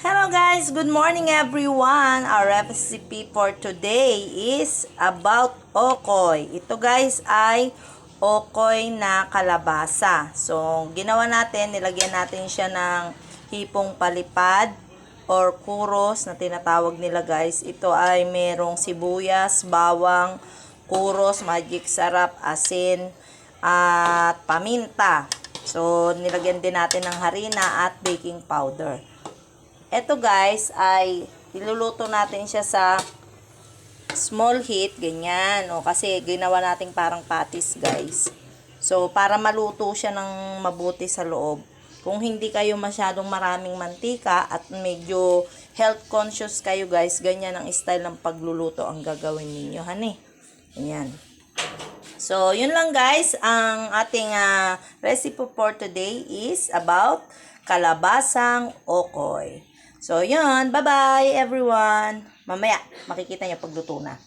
Hello guys, good morning everyone. Our recipe for today is about okoy. Ito guys ay okoy na kalabasa. So, ginawa natin, nilagyan natin siya ng hipong palipad or kuros na tinatawag nila guys. Ito ay merong sibuyas, bawang, kuros, magic sarap, asin, at paminta. So, nilagyan din natin ng harina at baking powder. Ito guys ay iluluto natin siya sa small heat, ganyan. O, kasi ginawa natin parang patis guys. So, para maluto siya ng mabuti sa loob. Kung hindi kayo masyadong maraming mantika at medyo health conscious kayo guys, ganyan ang style ng pagluluto ang gagawin ninyo, honey. Ganyan. So, yun lang guys. Ang ating recipe for today is about kalabasang okoy. So, yun. Bye-bye, everyone. Mamaya, makikita niyo pagluto na.